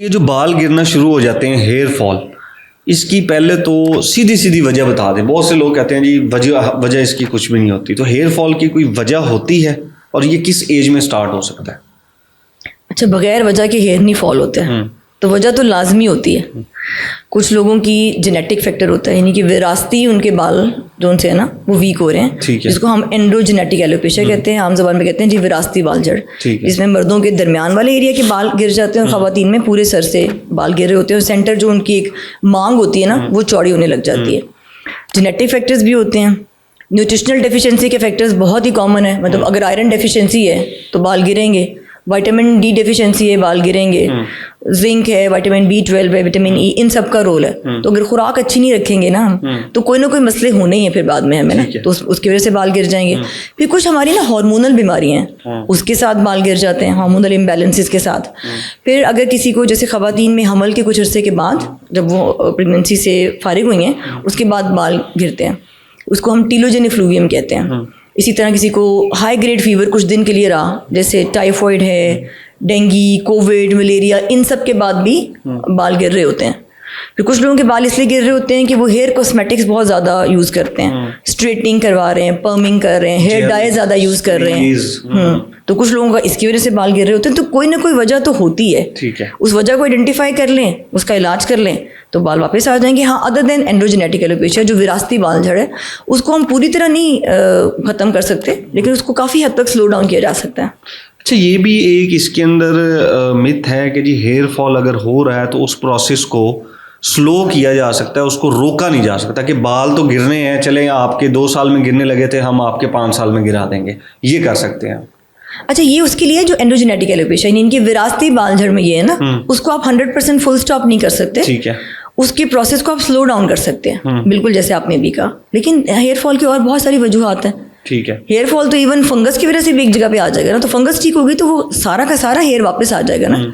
ये जो बाल गिरना शुरू हो जाते हैं, हेयर फॉल, इसकी पहले तो सीधी सीधी वजह बता दें। बहुत से लोग कहते हैं जी वजह इसकी कुछ भी नहीं होती। तो हेयर फॉल की कोई वजह होती है और ये किस एज में स्टार्ट हो सकता है? अच्छा, बगैर वजह के हेयर नहीं फॉल होते हैं तो वजह तो लाजमी होती है। कुछ लोगों की जेनेटिक फैक्टर होता है, यानी कि विरासती उनके बाल जो उनसे है ना वो वीक हो रहे हैं, जिसको हम एंड्रोजेनेटिक एलोपेशिया कहते हैं, आम जबान में कहते हैं जी विरासती बाल जड़, जिसमें मर्दों के दरमियान वाले एरिया के बाल गिर जाते हैं और ख़वातीन में पूरे सर से बाल गिर रहे होते हैं और सेंटर जो उनकी एक मांग होती है ना वो चौड़ी होने लग जाती है। जेनेटिक फैक्टर्स भी होते हैं। न्यूट्रिशनल डेफिशिएंसी के फैक्टर्स बहुत ही कॉमन है, मतलब अगर आयरन डेफिशिएंसी है तो बाल गिरेंगे, विटामिन डी डेफिशिएंसी है बाल गिरेंगे, जिंक है, विटामिन B12 है, विटामिन ई, इन सब का रोल है। तो अगर खुराक अच्छी नहीं रखेंगे ना तो कोई ना कोई मसले होने ही हैं फिर बाद में हमें ना, तो उसकी वजह से बाल गिर जाएंगे। फिर कुछ हमारी ना हार्मोनल बीमारियां हैं, उसके साथ बाल गिर जाते हैं, हार्मोनल इम्बैलेंसेस के साथ। फिर अगर किसी को जैसे ख़वातीन में हमल के कुछ अरसे के बाद जब वो प्रेगनेंसी से फारिग हुई हैं उसके बाद बाल गिरते हैं, उसको हम टीलोजेन इफ्लूवियम कहते हैं। इसी तरह किसी को हाई ग्रेड फीवर कुछ दिन के लिए रहा, जैसे टाइफॉइड है, डेंगी, कोविड, मलेरिया, इन सब के बाद भी बाल गिर रहे होते हैं। फिर कुछ लोगों के बाल इसलिए गिर रहे होते हैं कि वो हेयर कॉस्मेटिक्स बहुत ज़्यादा यूज़ करते हैं, स्ट्रेटनिंग करवा रहे हैं, पर्मिंग कर रहे हैं, हेयर डाई ज़्यादा यूज़ कर रहे हैं। तो कुछ लोगों का इसकी वजह से बाल गिर रहे होते हैं। तो कोई ना कोई वजह तो होती है, ठीक है। उस वजह को आइडेंटिफाई कर लें, उसका इलाज कर लें तो बाल वापस आ जाएंगे। हाँ, अदर देन एंड्रोजेनेटिक एलोपेशिया जो विरासती बाल झड़ है उसको हम पूरी तरह नहीं ख़त्म कर सकते, लेकिन उसको काफ़ी हद तक स्लो डाउन किया जा सकता है। अच्छा, ये भी एक इसके अंदर मिथ है कि जी हेयर फॉल अगर हो रहा है तो उस प्रोसेस को स्लो किया जा सकता है, उसको रोका नहीं जा सकता कि बाल तो गिरने हैं, चले आपके 2 साल में गिरने लगे थे, हम आपके 5 साल में गिरा देंगे, ये कर सकते हैं? अच्छा, ये उसके लिए जो एंड्रोजेनेटिक एलोपेशिया यानी इनकी विरासती बाल झड़ में ये है ना, उसको आप 100% फुल स्टॉप नहीं कर सकते, ठीक है। उसके प्रोसेस को आप स्लो डाउन कर सकते हैं, बिल्कुल जैसे आपने भी कहा। लेकिन हेयर फॉल की और बहुत सारी वजूहात हैं, ठीक है। हेयर फॉल तो इवन फंगस की वजह से भी एक जगह पे आ जाएगा ना, तो फंगस ठीक होगी तो वो सारा का सारा हेयर वापस आ जाएगा ना।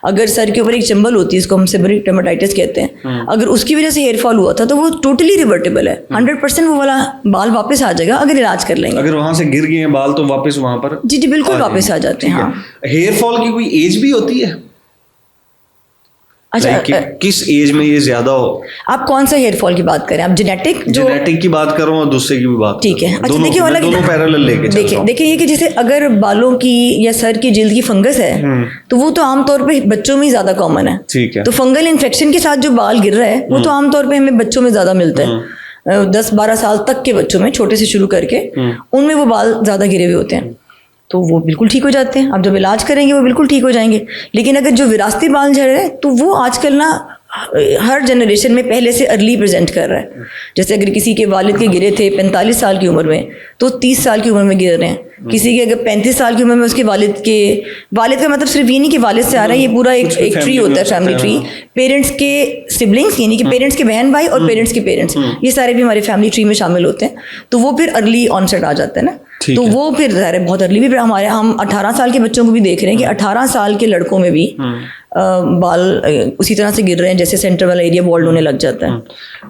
अगर सर के ऊपर एक चंबल होती है, इसको हम सेबरिक डर्मेटाइटिस कहते हैं, अगर उसकी वजह से हेयर फॉल हुआ था तो वो टोटली रिवर्टेबल है, 100% वो वाला बाल वापस आ जाएगा अगर इलाज कर लेंगे। अगर वहां से गिर गए हैं बाल तो वापस वहां पर जी जी बिल्कुल वापस आ जाते हैं। हाँ, हेयर फॉल की कोई एज भी होती है? अच्छा, किस एज में ये ज्यादा हो? आप कौन सा हेयर फॉल की बात करें? आप जेनेटिक की बात कर रहा हूँ और दूसरे की भी बात, ठीक है। अच्छा, देखिए वाला दोनों पैरेलल लेके देखिए ये कि जैसे अगर बालों की या सर की जिल्द की फंगस है तो वो तो आमतौर पे बच्चों में ही ज्यादा कॉमन है, ठीक है। तो फंगल इन्फेक्शन के साथ जो बाल गिर रहा है वो तो आमतौर पे हमें बच्चों में ज्यादा मिलता है। 10-12 साल तक के बच्चों में, छोटे से शुरू करके, उनमें वो बाल ज्यादा गिरे हुए होते हैं, तो वो बिल्कुल ठीक हो जाते हैं। आप जब इलाज करेंगे वो बिल्कुल ठीक हो जाएंगे। लेकिन अगर जो विरासती बाल झड़ है तो वो आजकल ना हर जनरेशन में पहले से अर्ली प्रेजेंट कर रहा है। जैसे अगर किसी के वालिद के गिरे थे 45 साल की उम्र में तो 30 साल की उम्र में गिर रहे हैं। किसी के अगर 35 साल की उम्र में उसके वालिद का मतलब सिर्फ ये नहीं कि वालिद से आ रहा है, ये पूरा एक ट्री होता है, फैमिली ट्री। पेरेंट्स के सिबलिंग्स यानी कि पेरेंट्स के बहन भाई और पेरेंट्स के पेरेंट्स, ये सारे भी हमारे फैमिली ट्री में शामिल होते हैं। तो वो फिर अर्ली ऑनसेट आ जाता है ना, तो वो फिर बहुत अर्ली भी हम 18 साल के बच्चों को भी देख रहे हैं कि 18 साल के लड़कों में भी बाल उसी तरह से गिर रहे हैं जैसे सेंटर वाला एरिया बॉल्ड होने लग जाता है।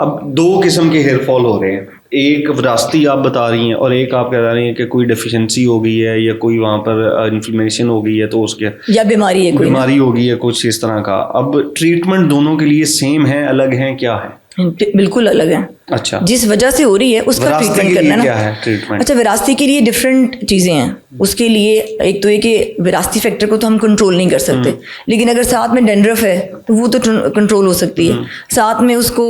अब 2 किस्म के हेयर फॉल हो रहे हैं, एक विरासती आप बता रही हैं और एक आप कह रही हैं कि कोई डेफिशिएंसी हो गई है या कोई वहाँ पर इन्फ्लेमेशन हो गई है तो उसके या बीमारी हो गई है कुछ इस तरह का। अब ट्रीटमेंट दोनों के लिए सेम है, अलग है, क्या है? बिल्कुल अलग है। अच्छा, जिस वजह से हो रही है उसका ट्रीटमेंट करना ना। क्या है ट्रीटमेंट? अच्छा, विरासती के लिए डिफरेंट चीज़ें हैं। उसके लिए एक तो ये कि विरासती फैक्टर को तो हम कंट्रोल नहीं कर सकते, लेकिन अगर साथ में डेंड्रफ है तो वो तो कंट्रोल हो सकती है। साथ में उसको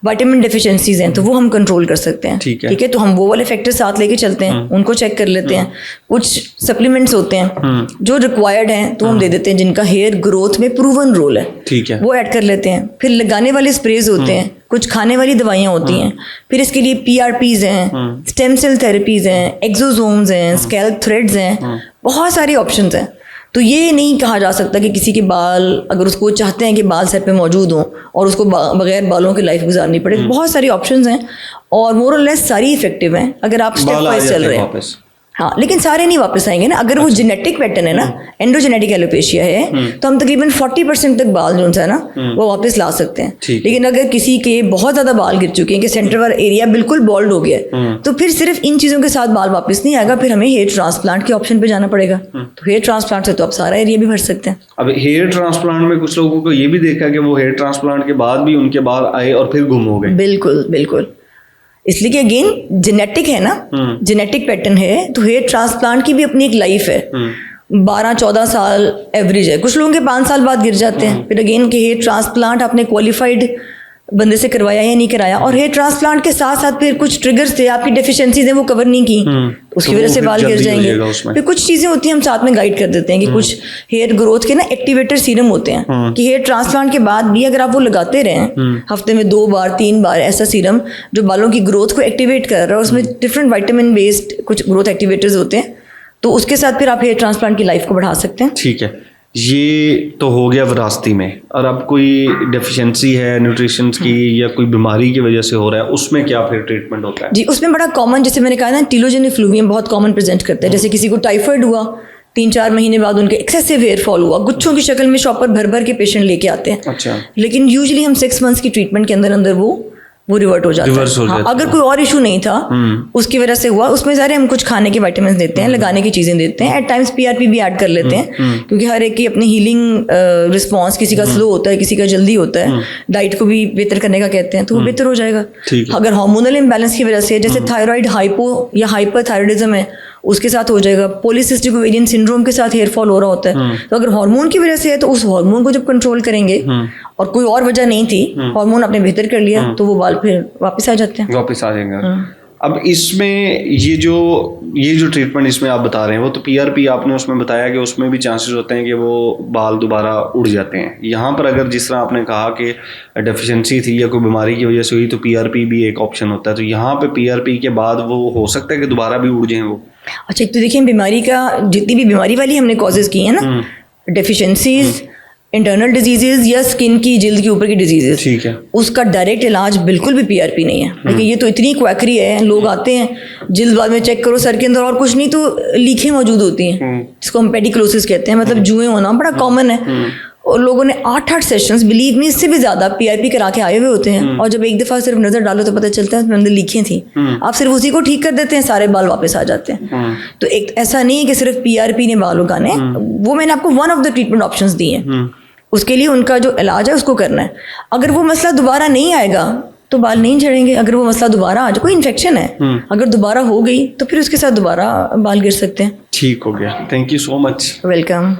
विटामिन डेफिशिएंसीज हैं तो वो हम कंट्रोल कर सकते हैं, ठीक है। तो हम वो वाले फैक्टर साथ लेके चलते हैं, उनको चेक कर लेते हैं। कुछ सप्लीमेंट्स होते हैं जो रिक्वायर्ड हैं तो हम दे देते हैं, जिनका हेयर ग्रोथ में प्रूवन रोल है, ठीक है, वो ऐड कर लेते हैं। फिर लगाने वाले स्प्रेज होते हैं, कुछ खाने वाली दवाइयाँ होती हैं, फिर इसके लिए PRPs हैं, स्टेम सेल थेरेपीज हैं, एक्सोसोम्स हैं, स्कैल्प थ्रेड्स हैं, बहुत सारी ऑप्शंस हैं। तो ये नहीं कहा जा सकता कि किसी के बाल, अगर उसको चाहते हैं कि बाल सर पे मौजूद हों और उसको बगैर बालों की लाइफ गुजारनी पड़े, बहुत सारी ऑप्शंस हैं और मोर और लेस सारी इफेक्टिव हैं अगर आप स्टेप वाइज चल रहे हैं। हाँ, लेकिन सारे नहीं वापस आएंगे ना। अगर वो जेनेटिक पैटर्न है ना, एंड्रोजेनेटिक एलोपेशिया है, तो हम तकरीबन 40% तक बाल जो है ना वो वापस ला सकते हैं। लेकिन अगर किसी के बहुत ज्यादा बाल गिर चुके हैं कि सेंटर वाला एरिया बिल्कुल बॉल्ड हो गया है, तो फिर सिर्फ इन चीजों के साथ बाल वापस नहीं आएगा, फिर हमें हेयर ट्रांसप्लांट के ऑप्शन पे जाना पड़ेगा। तो हेयर ट्रांसप्लांट से तो आप सारा एरिया भी भर सकते हैं। अब हेयर ट्रांसप्लांट में कुछ लोगों को ये भी देखा कि वो हेयर ट्रांसप्लांट के बाद भी उनके बाल आए और फिर गुम हो गए। बिल्कुल बिल्कुल, इसलिए कि अगेन जेनेटिक है ना, जेनेटिक पैटर्न है, तो हेयर ट्रांसप्लांट की भी अपनी एक लाइफ है। 12-14 साल एवरेज है, कुछ लोगों के 5 साल बाद गिर जाते हैं। फिर अगेन कि हेयर ट्रांसप्लांट आपने क्वालिफाइड बंदे से करवाया या नहीं कराया, और हेयर ट्रांसप्लांट के साथ साथ फिर कुछ ट्रिगर्स थे, आपकी डेफिशिएंसीज है वो कवर नहीं की, तो उसकी वजह से बाल गिर जाएंगे। फिर कुछ चीजें होती हैं हम साथ में गाइड कर देते हैं कि कुछ हेयर ग्रोथ के ना एक्टिवेटर सीरम होते हैं कि हेयर ट्रांसप्लांट के बाद भी अगर आप वो लगाते रहें हफ्ते में 2 बार 3 बार, ऐसा सीरम जो बालों की ग्रोथ को एक्टिवेट कर रहा है, उसमें डिफरेंट विटामिन बेस्ड कुछ ग्रोथ एक्टिवेटर्स होते हैं, तो उसके साथ फिर आप हेयर ट्रांसप्लांट की लाइफ को बढ़ा सकते हैं। ठीक है, ये तो हो गया विरासती में। और अब कोई डेफिशिएंसी है न्यूट्रिशन की या कोई बीमारी की वजह से हो रहा है, उसमें क्या फिर ट्रीटमेंट होता है? जी, उसमें बड़ा कॉमन, जैसे मैंने कहा ना, टीलोजेनिक फ्लूवियम बहुत कॉमन प्रेजेंट करते हैं। जैसे किसी को टाइफाइड हुआ, 3-4 महीने बाद उनके एक्सेसिव हेयर फॉल हुआ, गुच्छों की शक्ल में शॉप पर भर भर के पेशेंट लेके आते हैं। अच्छा। लेकिन यूजुअली हम 6 मंथ्स की ट्रीटमेंट के अंदर अंदर वो रिवर्ट हो जाता है। हाँ, अगर कोई और इशू नहीं था उसकी वजह से हुआ, उसमें सारे हम कुछ खाने के विटामिन देते हैं, लगाने की चीजें देते हैं, एट टाइम्स पीआरपी भी ऐड कर लेते हैं, क्योंकि हर एक की अपनी हीलिंग रिस्पॉन्स, किसी का स्लो होता है, किसी का जल्दी होता है। डाइट को भी बेहतर करने का कहते हैं, तो वो बेहतर हो जाएगा। अगर हार्मोनल इम्बैलेंस की वजह से, जैसे थायराइड हाइपो या हाइपरथायराइडिज्म है, उसके साथ हो जाएगा। पॉलीसिस्टिक ओवेरियन सिंड्रोम के साथ हेयर फॉल हो रहा होता है, तो अगर हार्मोन की वजह से है तो उस हार्मोन को जब कंट्रोल करेंगे और कोई और वजह नहीं थी, हार्मोन आपने बेहतर कर लिया, तो वो बाल फिर वापस आ जाते हैं, वापस आ जाएंगे। अब इसमें ये जो ट्रीटमेंट इसमें आप बता रहे हैं, वो तो पीआरपी आपने उसमें बताया कि उसमें भी चांसेस होते हैं कि वो बाल दोबारा उड़ जाते हैं। यहाँ पर अगर जिस तरह आपने कहा कि डेफिशिएंसी थी या कोई बीमारी की वजह से हुई, तो पीआरपी भी एक ऑप्शन होता है। तो यहाँ पे पीआरपी के बाद वो हो सकता है कि दोबारा भी उड़ जाएं वो? अच्छा, तो देखिए, बीमारी का जितनी भी बीमारी वाली हमने कॉजेज की है ना, डेफिशिएंसीज, इंटरनल डिजीजेज या स्किन की, जिल्द के ऊपर की डिजीजेज, ठीक है, उसका डायरेक्ट इलाज बिल्कुल भी पीआरपी नहीं है। देखिए, ये तो इतनी क्वैकरी है, लोग आते हैं, जिल्द बाद में चेक करो, सर के अंदर और कुछ नहीं तो लीखें मौजूद होती हैं, जिसको हम पेडिक्लोसिस कहते हैं, मतलब जुएं होना बड़ा कॉमन है। और लोगों ने 8-8 सेशंस, बिलीव मी, इससे भी ज्यादा पीआरपी करा के आए हुए होते हैं, और जब एक दफा सिर्फ नजर डालो तो पता चलता है उसमें अंदर लीखें थी। आप सिर्फ उसी को ठीक कर देते हैं, सारे बाल वापस आ जाते हैं। तो एक ऐसा नहीं है कि सिर्फ पीआरपी ने बाल उगाने, वो मैंने आपको one of the treatment options दिए हैं, उसके लिए उनका जो इलाज है उसको करना है। अगर वो मसला दोबारा नहीं आएगा तो बाल नहीं झड़ेंगे। अगर वो मसला दोबारा आ जाए, कोई इन्फेक्शन है, अगर दोबारा हो गई तो फिर उसके साथ दोबारा बाल गिर सकते हैं। ठीक हो गया, thank you so much. Welcome.